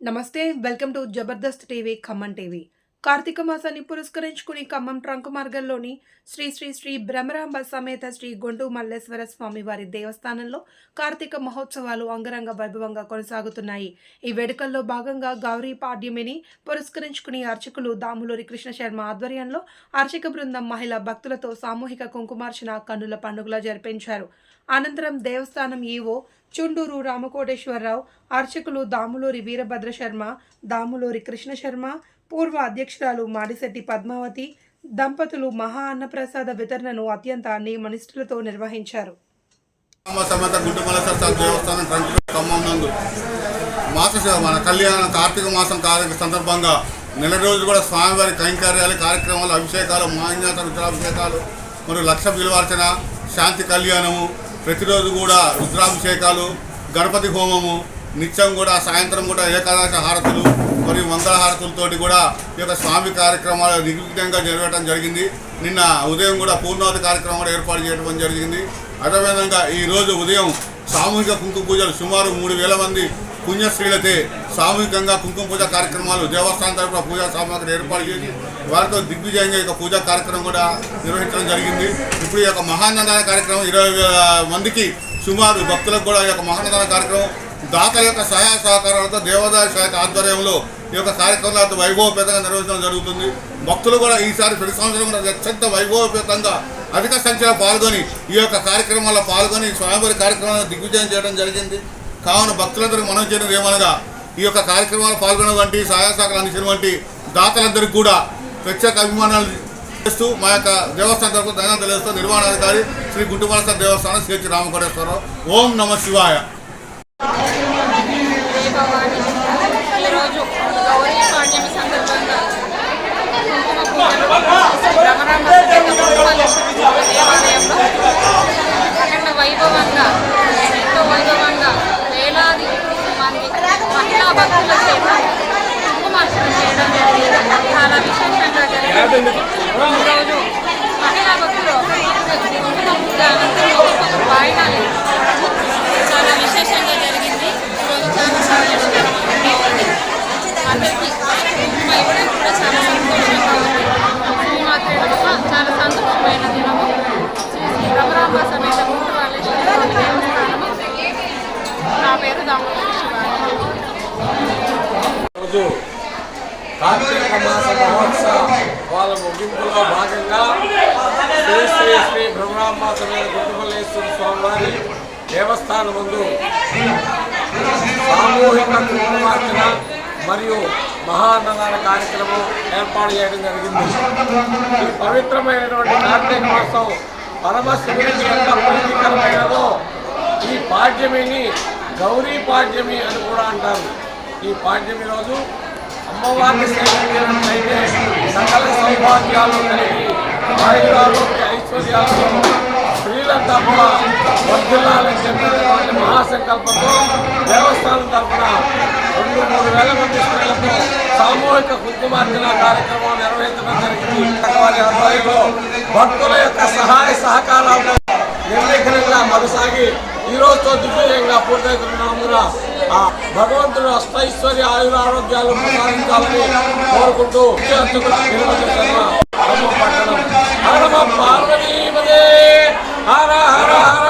నమస్తే welcome to Jabardasth TV Khammam TV. కార్తీక మాసాన్ని పురస్కరించుకుని ఖమ్మం ట్రంక్ మార్గంలోని శ్రీ శ్రీ శ్రీ బ్రహ్మరాంబ సమేత శ్రీ గొంటు మల్లేశ్వర స్వామి వారి దేవస్థానంలో కార్తీక మహోత్సవాలు అంగరంగ వైభవంగా కొనసాగుతున్నాయి. ఈ వేడుకల్లో భాగంగా గౌరీ పాడ్యమిని పురస్కరించుకుని అర్చకులు దాములూరి కృష్ణ శర్మ ఆధ్వర్యంలో అర్చక బృందం మహిళా భక్తులతో సామూహిక కుంకుమార్చన కన్నుల పండుగలా జరిపించారు. అనంతరం దేవస్థానం ఈవో చుండూరు రామకోటేశ్వరరావు, అర్చకులు దాములూరి వీరభద్ర శర్మ, దాములూరి కృష్ణ శర్మ, పూర్వ అధ్యక్షురాలు మాడిశెట్టి పద్మావతి దంపతులు మహా అన్నప్రసాద వితరణను అత్యంత నియమనిష్ఠులతో నిర్వహించారు. మన కళ్యాణం కార్తీక మాసం సందర్భంగా నెల రోజులు కూడా స్వామివారి కైంకర్యాలు కార్యక్రమాలు, అభిషేకాలు, మహాజ్ఞాత రుద్రాభిషేకాలు మరియు లక్ష బిల్వార్చన, శాంతి కళ్యాణము, ప్రతిరోజు కూడా రుద్రాభిషేకాలు, గణపతి హోమము, నిత్యం కూడా సాయంత్రం కూడా ఏకాదశ హారతులు మరియు మంగళహారతులతోటి కూడా ఈ యొక్క స్వామి కార్యక్రమాలు నిర్విఘ్నంగా జరగడం జరిగింది. నిన్న ఉదయం కూడా పూర్ణావతి కార్యక్రమం కూడా ఏర్పాటు చేయడం జరిగింది. అదేవిధంగా ఈరోజు ఉదయం సామూహిక కుంకుమ పూజలు సుమారు 3000 మంది పుణ్యశ్రీలతే సామూహికంగా కుంకుమ పూజ కార్యక్రమాలు దేవస్థానం తరఫున పూజా సామాగ్రి ఏర్పాటు చేసి వారితో దిగ్విజయంగా ఈ పూజా కార్యక్రమం కూడా నిర్వహించడం జరిగింది. ఇప్పుడు ఈ యొక్క మహాన్నదాన కార్యక్రమం 20,000 మందికి సుమారు భక్తులకు కూడా ఈ యొక్క మహాన్నదాన కార్యక్రమం దాతల యొక్క సహాయ సహకారాలతో దేవాదాయ శాఖ ఆధ్వర్యంలో ఈ యొక్క కార్యక్రమాలతో వైభవపేతంగా నిర్వహించడం జరుగుతుంది. భక్తులు కూడా ఈసారి ప్రతి సంవత్సరం కూడా అత్యంత వైభవపేతంగా అధిక సంఖ్యలో పాల్గొని ఈ యొక్క కార్యక్రమాల్లో పాల్గొని స్వామివారి కార్యక్రమాలను దిగ్విజయం చేయడం జరిగింది. కావున భక్తులందరికీ మనం చేయడం ఏమనగా ఈ యొక్క కార్యక్రమాలు పాల్గొనటువంటి సహాయ సహకారాలు అందించినటువంటి దాతలందరికీ కూడా ప్రత్యేక అభిమానాలు చేస్తూ మా యొక్క దేవస్థానం తరఫున ధన్యవాదాలు తెలియజేస్తూ నిర్వహణాధికారి శ్రీ గుంటుమలస దేవస్థానం శ్రీ రామకోటేశ్వరరావు. ఓం నమ శివాయ. ఈరోజు గౌరీ పాడ్యమి సందర్భంగా బ్రహ్మరాంబ దేవాలయంలో అఖండ వైభవంగా ఎంతో వైభవంగా వేలాది మంది మహిళా భక్తుల చేత కుంకుమార్చన చేయడం జరిగింది. చాలా విశేషంగా జరిగింది. ఈరోజు మహిళా భక్తులు కుంకుమ పూజ అనంతరం వాయినాలు చాలా విశేషంగా జరిగింది. ఈరోజు చాలా అందరికీ కుంకుమ ఇవ్వడం కూడా చాలా సంతోషంగా ఉంది. చాలా సంతోషమైన దినము. శ్రీ బ్రహ్మరాంబ సమేత గొంటు మల్లేశ్వర దేవస్థానము. నా పేరు దాములూరి రోజు కార్తీక మాస మహోత్సవాల ముగింపులో భాగంగా శ్రీ శ్రీ శ్రీ బ్రహ్మరాంబ సమేత గొంటు మల్లేశ్వర స్వామివారి దేవస్థానం ముందు సామూహిక కుంకుమార్చన మరియు మహాన్నదాన కార్యక్రమం ఏర్పాటు చేయడం జరిగింది. ఈ పవిత్రమైనటువంటి కార్తీక మాసం పరమశివునికి ఎంత ప్రీతికరమైనదో ఈ పాడ్యమిని గౌరీ పాడ్యమి అని కూడా అంటారు. ఈ పాడ్యమి రోజు అమ్మవారిని సేవించినట్లయితే సకల సౌభాగ్యాలు కలిగి ఆయురారోగ్య ఐశ్వర్యాలతో స్త్రీలంతా కూడా వర్ధిల్లాలని చెప్పినటువంటి మహాసంకల్పంతో దేవస్థానం తరఫున 2-3 మంది స్త్రీలతో సామూహిక కుంకుమార్చన కార్యక్రమం నిర్వహించడం జరిగింది. వారి ఆధ్వర్యంలో భక్తుల యొక్క సహాయ సహకారాలతో నిర్విఘ్నంగా కొనసాగి ఈ రోజుతో దిగ్విజయంగా పూర్తవుతున్నందున ఆ భగవంతుడు అష్టైశ్వర్య ఆయురారోగ్యాలు ప్రసాదించాలని కోరుకుంటూ పట్టణం హర పార్వతీపదే హర హర హర